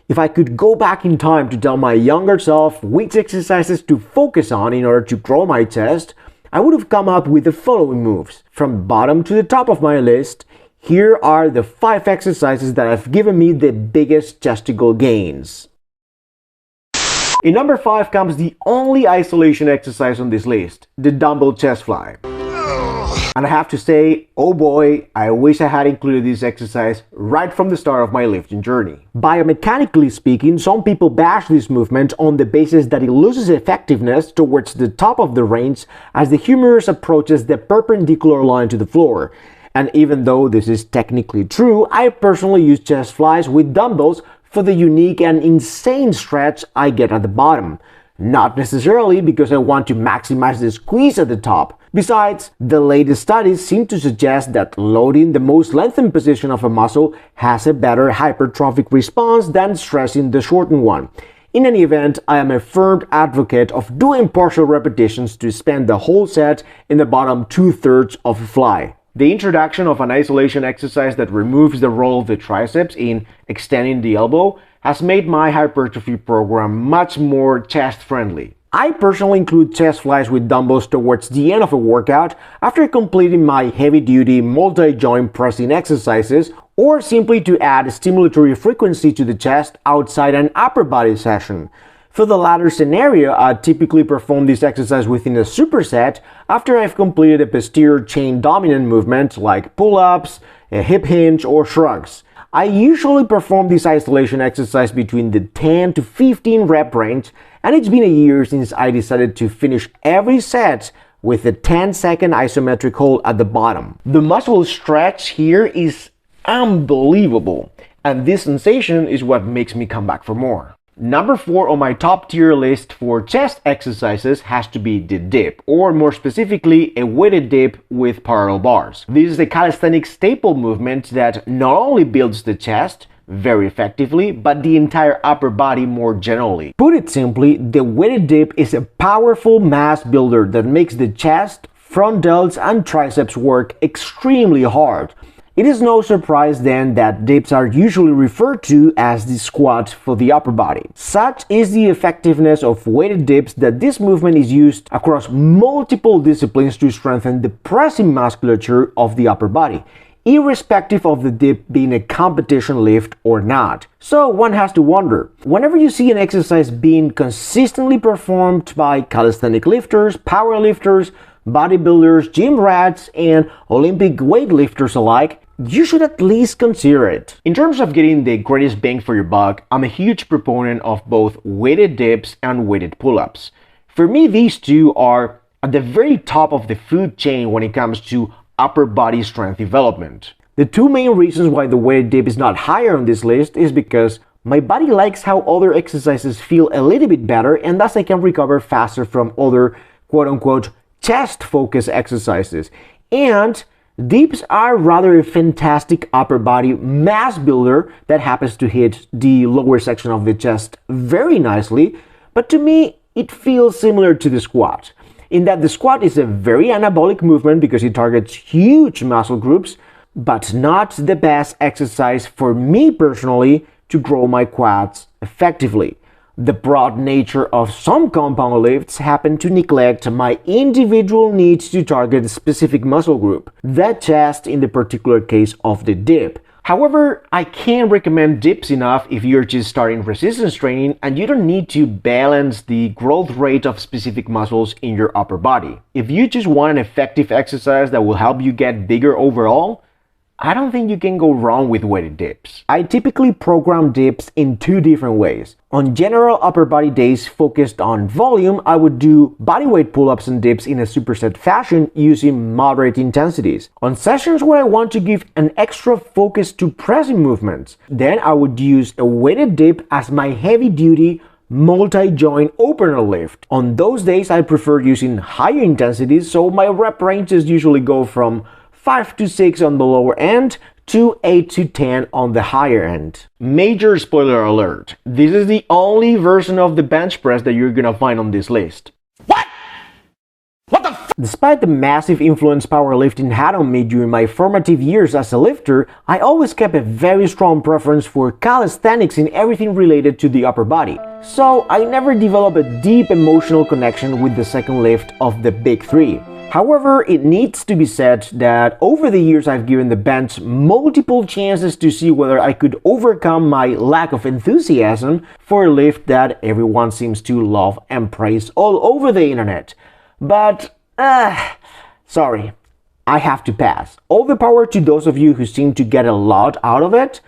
If I could go back in time to tell my younger self which exercises to focus on in order to grow my chest, I would have come up with the following moves. From bottom to the top of my list, here are the 5 exercises that have given me the biggest chesticle gains. In number 5 comes the only isolation exercise on this list, the dumbbell chest fly. And I have to say, oh boy, I wish I had included this exercise right from the start of my lifting journey. Biomechanically speaking, some people bash this movement on the basis that it loses effectiveness towards the top of the range as the humerus approaches the perpendicular line to the floor. And even though this is technically true, I personally use chest flies with dumbbells for the unique and insane stretch I get at the bottom. Not necessarily because I want to maximize the squeeze at the top. Besides, the latest studies seem to suggest that loading the most lengthened position of a muscle has a better hypertrophic response than stressing the shortened one. In any event, I am a firm advocate of doing partial repetitions to spend the whole set in the bottom 2/3 of a fly. The introduction of an isolation exercise that removes the role of the triceps in extending the elbow has made my hypertrophy program much more chest-friendly. I personally include chest flies with dumbbells towards the end of a workout after completing my heavy-duty multi-joint pressing exercises, or simply to add stimulatory frequency to the chest outside an upper body session. For the latter scenario, I typically perform this exercise within a superset after I've completed a posterior chain dominant movement like pull-ups, a hip hinge, or shrugs. I usually perform this isolation exercise between the 10 to 15 rep range, and it's been a year since I decided to finish every set with a 10-second isometric hold at the bottom. The muscle stretch here is unbelievable, and this sensation is what makes me come back for more. Number 4 on my top tier list for chest exercises has to be the dip, or more specifically, a weighted dip with parallel bars. This is a calisthenics staple movement that not only builds the chest very effectively, but the entire upper body more generally. Put it simply, the weighted dip is a powerful mass builder that makes the chest, front delts, and triceps work extremely hard. It is no surprise then that dips are usually referred to as the squat for the upper body. Such is the effectiveness of weighted dips that this movement is used across multiple disciplines to strengthen the pressing musculature of the upper body, irrespective of the dip being a competition lift or not. So one has to wonder, whenever you see an exercise being consistently performed by calisthenic lifters, power lifters, bodybuilders, gym rats, and Olympic weightlifters alike, you should at least consider it. In terms of getting the greatest bang for your buck, I'm a huge proponent of both weighted dips and weighted pull-ups. For me, these two are at the very top of the food chain when it comes to upper body strength development. The two main reasons why the weighted dip is not higher on this list is because my body likes how other exercises feel a little bit better, and thus I can recover faster from other quote-unquote chest-focused exercises. And dips are rather a fantastic upper body mass builder that happens to hit the lower section of the chest very nicely, but to me it feels similar to the squat, in that the squat is a very anabolic movement because it targets huge muscle groups, but not the best exercise for me personally to grow my quads effectively. The broad nature of some compound lifts happen to neglect my individual needs to target a specific muscle group, the chest in the particular case of the dip. However, I can't recommend dips enough if you're just starting resistance training and you don't need to balance the growth rate of specific muscles in your upper body. If you just want an effective exercise that will help you get bigger overall, I don't think you can go wrong with weighted dips. I typically program dips in 2 different ways. On general upper body days focused on volume, I would do bodyweight pull-ups and dips in a superset fashion using moderate intensities. On sessions where I want to give an extra focus to pressing movements, then I would use a weighted dip as my heavy-duty multi-joint opener lift. On those days, I prefer using higher intensities, so my rep ranges usually go from 5 to 6 on the lower end to 8 to 10 on the higher end. Major spoiler alert, this is the only version of the bench press that you're gonna find on this list. What? What the f? Despite the massive influence powerlifting had on me during my formative years as a lifter, I always kept a very strong preference for calisthenics in everything related to the upper body. So I never developed a deep emotional connection with the second lift of the big three. However, it needs to be said that over the years I've given the bench multiple chances to see whether I could overcome my lack of enthusiasm for a lift that everyone seems to love and praise all over the internet. But, sorry, I have to pass. All the power to those of you who seem to get a lot out of it,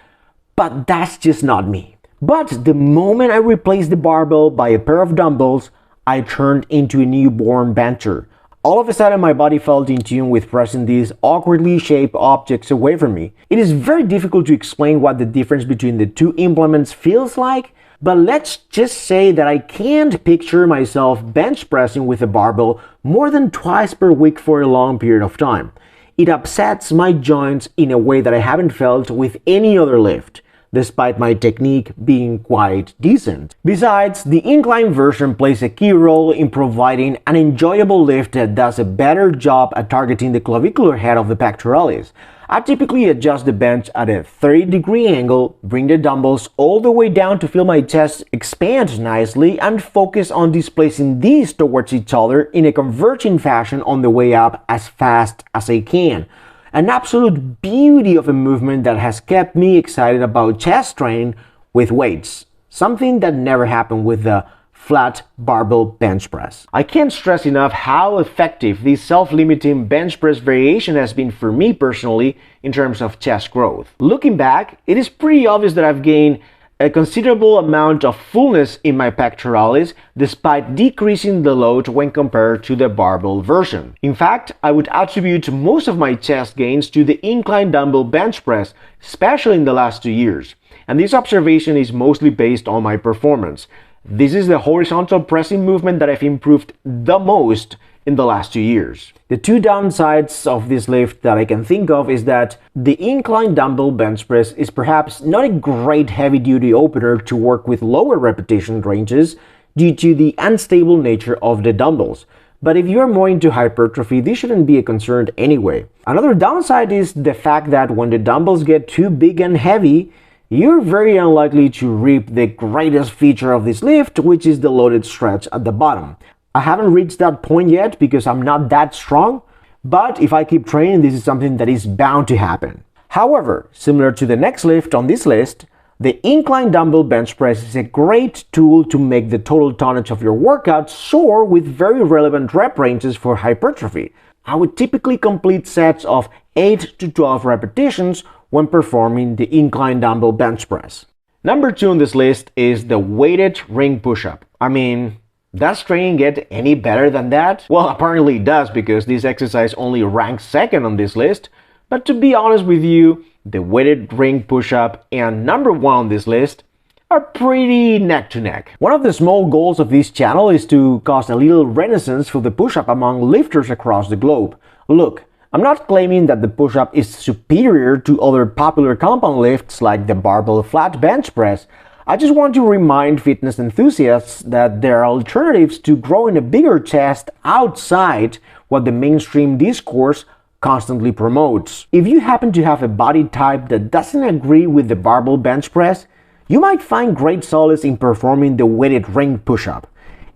but that's just not me. But the moment I replaced the barbell by a pair of dumbbells, I turned into a newborn bencher. All of a sudden, my body felt in tune with pressing these awkwardly shaped objects away from me. It is very difficult to explain what the difference between the two implements feels like, but let's just say that I can't picture myself bench pressing with a barbell more than twice per week for a long period of time. It upsets my joints in a way that I haven't felt with any other lift, despite my technique being quite decent. Besides, the incline version plays a key role in providing an enjoyable lift that does a better job at targeting the clavicular head of the pectoralis. I typically adjust the bench at a 30-degree angle, bring the dumbbells all the way down to feel my chest expand nicely, and focus on displacing these towards each other in a converging fashion on the way up as fast as I can. An absolute beauty of a movement that has kept me excited about chest training with weights, something that never happened with the flat barbell bench press. I can't stress enough how effective this self-limiting bench press variation has been for me personally in terms of chest growth. Looking back, it is pretty obvious that I've gained a considerable amount of fullness in my pectoralis despite decreasing the load when compared to the barbell version. In fact, I would attribute most of my chest gains to the incline dumbbell bench press, especially in the last 2 years. And this observation is mostly based on my performance. This is the horizontal pressing movement that I've improved the most in the last 2 years. The two downsides of this lift that I can think of is that the incline dumbbell bench press is perhaps not a great heavy-duty opener to work with lower repetition ranges due to the unstable nature of the dumbbells. But if you're more into hypertrophy, this shouldn't be a concern anyway. Another downside is the fact that when the dumbbells get too big and heavy, you're very unlikely to reap the greatest feature of this lift, which is the loaded stretch at the bottom. I haven't reached that point yet because I'm not that strong, but if I keep training, this is something that is bound to happen. However, similar to the next lift on this list, the incline dumbbell bench press is a great tool to make the total tonnage of your workout soar with very relevant rep ranges for hypertrophy. I would typically complete sets of 8 to 12 repetitions when performing the incline dumbbell bench press. Number 2 on this list is the weighted ring push-up. I mean, does training get any better than that? Well, apparently it does because this exercise only ranks second on this list. But to be honest with you, the weighted ring push-up and number 1 on this list are pretty neck to neck. One of the small goals of this channel is to cause a little renaissance for the push-up among lifters across the globe. Look, I'm not claiming that the push-up is superior to other popular compound lifts like the barbell flat bench press. I just want to remind fitness enthusiasts that there are alternatives to growing a bigger chest outside what the mainstream discourse constantly promotes. If you happen to have a body type that doesn't agree with the barbell bench press, you might find great solace in performing the weighted ring push-up.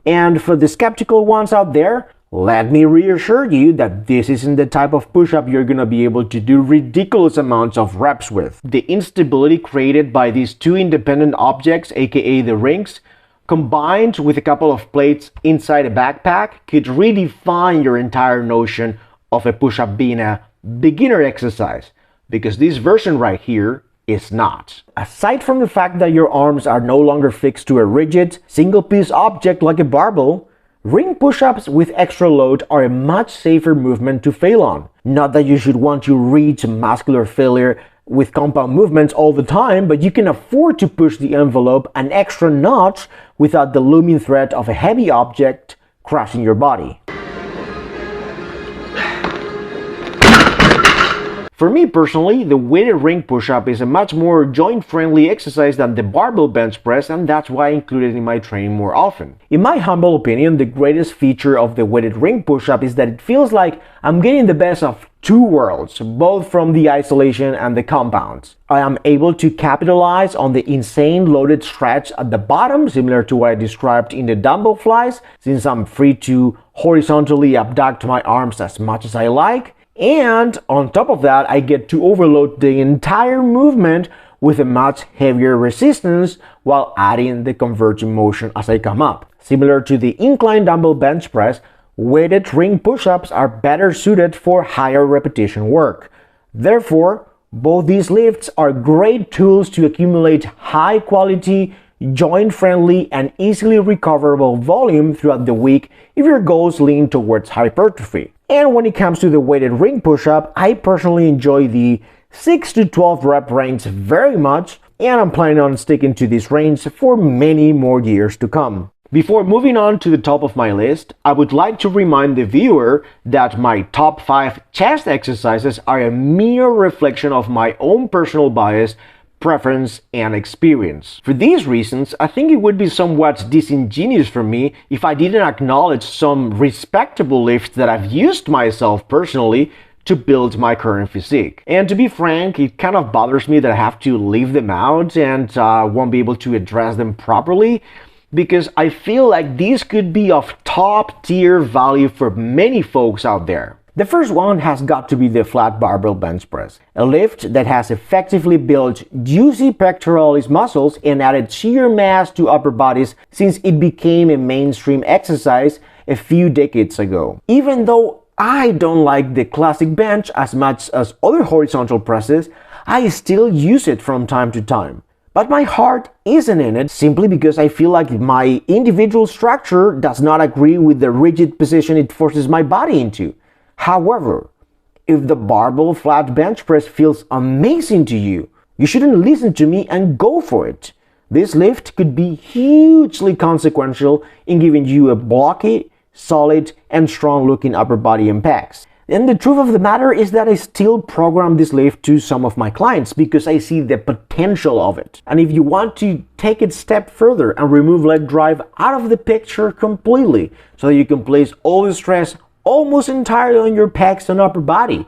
And for the skeptical ones out there, let me reassure you that this isn't the type of push-up you're gonna be able to do ridiculous amounts of reps with. The instability created by these two independent objects, aka the rings, combined with a couple of plates inside a backpack, could redefine your entire notion of a push-up being a beginner exercise, because this version right here is not. Aside from the fact that your arms are no longer fixed to a rigid, single-piece object like a barbell, ring push-ups with extra load are a much safer movement to fail on. Not that you should want to reach muscular failure with compound movements all the time, but you can afford to push the envelope an extra notch without the looming threat of a heavy object crushing your body. For me personally, the weighted ring push-up is a much more joint-friendly exercise than the barbell bench press, and that's why I include it in my training more often. In my humble opinion, the greatest feature of the weighted ring push-up is that it feels like I'm getting the best of two worlds, both from the isolation and the compounds. I am able to capitalize on the insane loaded stretch at the bottom, similar to what I described in the dumbbell flies, since I'm free to horizontally abduct my arms as much as I like. And on top of that, I get to overload the entire movement with a much heavier resistance while adding the converging motion as I come up. Similar to the incline dumbbell bench press, weighted ring push-ups are better suited for higher repetition work. Therefore, both these lifts are great tools to accumulate high quality, joint-friendly, and easily recoverable volume throughout the week if your goals lean towards hypertrophy. And when it comes to the weighted ring push-up, I personally enjoy the 6 to 12 rep range very much, and I'm planning on sticking to this range for many more years to come. Before moving on to the top of my list, I would like to remind the viewer that my top 5 chest exercises are a mere reflection of my own personal bias, preference, and experience. For these reasons, I think it would be somewhat disingenuous for me if I didn't acknowledge some respectable lifts that I've used myself personally to build my current physique. And to be frank, it kind of bothers me that I have to leave them out and won't be able to address them properly, because I feel like these could be of top tier value for many folks out there. The first one has got to be the flat barbell bench press, a lift that has effectively built juicy pectoralis muscles and added sheer mass to upper bodies since it became a mainstream exercise a few decades ago. Even though I don't like the classic bench as much as other horizontal presses, I still use it from time to time. But my heart isn't in it simply because I feel like my individual structure does not agree with the rigid position it forces my body into. However, if the barbell flat bench press feels amazing to you, you shouldn't listen to me and go for it. This lift could be hugely consequential in giving you a blocky, solid, and strong looking upper body and pecs. And the truth of the matter is that I still program this lift to some of my clients because I see the potential of it. And if you want to take it a step further and remove leg drive out of the picture completely so that you can place all the stress almost entirely on your pecs and upper body,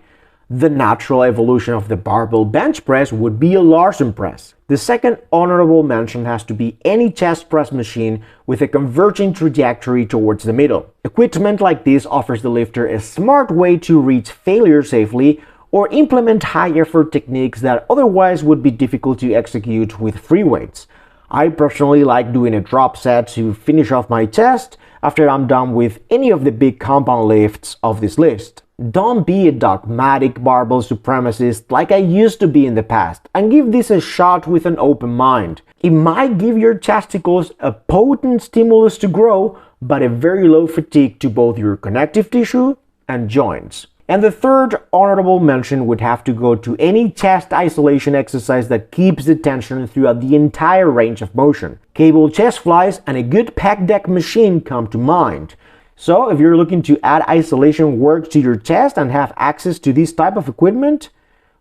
the natural evolution of the barbell bench press would be a Larsen press. The second honorable mention has to be any chest press machine with a converging trajectory towards the middle. Equipment like this offers the lifter a smart way to reach failure safely or implement high-effort techniques that otherwise would be difficult to execute with free weights. I personally like doing a drop set to finish off my chest after I'm done with any of the big compound lifts of this list. Don't be a dogmatic barbell supremacist like I used to be in the past, and give this a shot with an open mind. It might give your chesticles a potent stimulus to grow, but a very low fatigue to both your connective tissue and joints. And the third honorable mention would have to go to any chest isolation exercise that keeps the tension throughout the entire range of motion. Cable chest flies and a good pec deck machine come to mind. So if you're looking to add isolation work to your chest and have access to this type of equipment,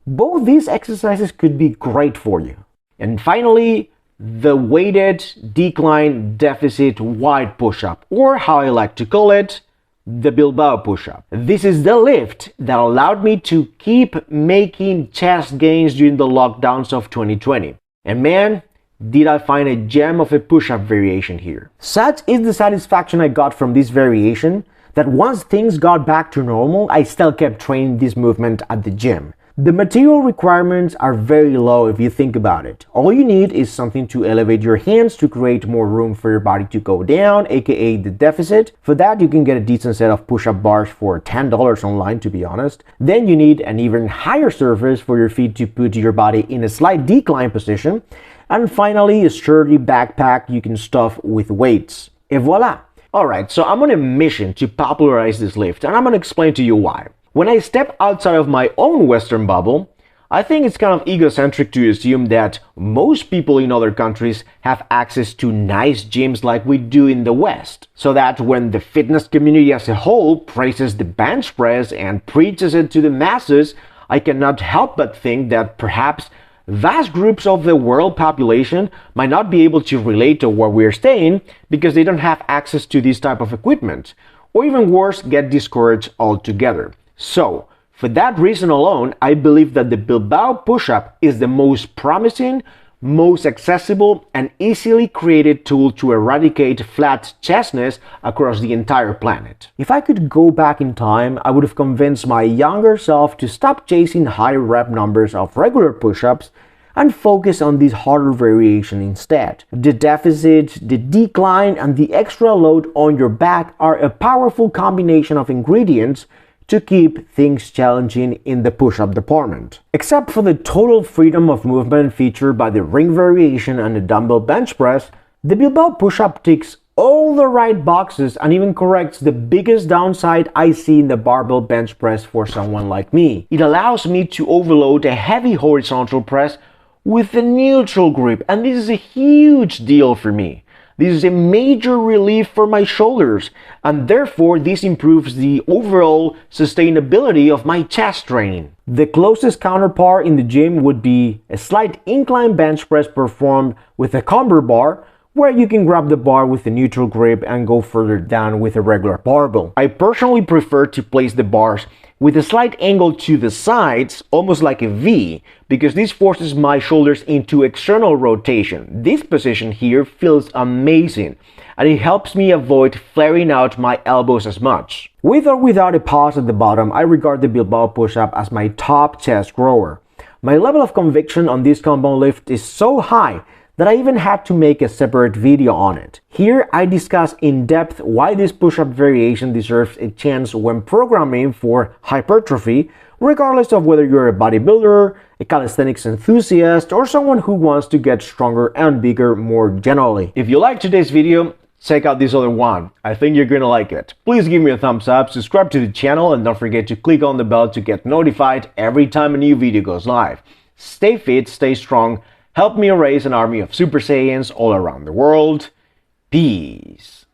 both these exercises could be great for you. And finally, the weighted decline deficit wide push-up, or how I like to call it, the Bilbao push-up. This is the lift that allowed me to keep making chest gains during the lockdowns of 2020. And man, did I find a gem of a push-up variation here. Such is the satisfaction I got from this variation that once things got back to normal, I still kept training this movement at the gym. The material requirements are very low if you think about it. All you need is something to elevate your hands to create more room for your body to go down, aka the deficit. For that, you can get a decent set of push-up bars for $10 online, to be honest. Then you need an even higher surface for your feet to put your body in a slight decline position. And finally, a sturdy backpack you can stuff with weights. Et voila! Alright, so I'm on a mission to popularize this lift, and I'm gonna explain to you why. When I step outside of my own Western bubble, I think it's kind of egocentric to assume that most people in other countries have access to nice gyms like we do in the West. So that when the fitness community as a whole praises the bench press and preaches it to the masses, I cannot help but think that perhaps vast groups of the world population might not be able to relate to where we're staying because they don't have access to this type of equipment, or even worse, get discouraged altogether. So, for that reason alone, I believe that the Bilbao push-up is the most promising, most accessible, and easily created tool to eradicate flat chestness across the entire planet. If I could go back in time, I would have convinced my younger self to stop chasing high rep numbers of regular push-ups and focus on this harder variation instead. The deficit, the decline, and the extra load on your back are a powerful combination of ingredients to keep things challenging in the push-up department. Except for the total freedom of movement featured by the ring variation and the dumbbell bench press, the Bilbao push-up ticks all the right boxes and even corrects the biggest downside I see in the barbell bench press for someone like me. It allows me to overload a heavy horizontal press with a neutral grip, and this is a huge deal for me. This is a major relief for my shoulders, and therefore this improves the overall sustainability of my chest training. The closest counterpart in the gym would be a slight incline bench press performed with a comber bar, where you can grab the bar with a neutral grip and go further down with a regular barbell. I personally prefer to place the bars with a slight angle to the sides, almost like a V, because this forces my shoulders into external rotation. This position here feels amazing, and it helps me avoid flaring out my elbows as much. With or without a pause at the bottom, I regard the Bilbao push-up as my top chest grower. My level of conviction on this compound lift is so high that I even had to make a separate video on it. Here I discuss in depth why this push-up variation deserves a chance when programming for hypertrophy, regardless of whether you're a bodybuilder, a calisthenics enthusiast, or someone who wants to get stronger and bigger more generally. If you liked today's video, check out this other one. I think you're gonna like it. Please give me a thumbs up, subscribe to the channel, and don't forget to click on the bell to get notified every time a new video goes live. Stay fit, stay strong, help me raise an army of Super Saiyans all around the world. Peace.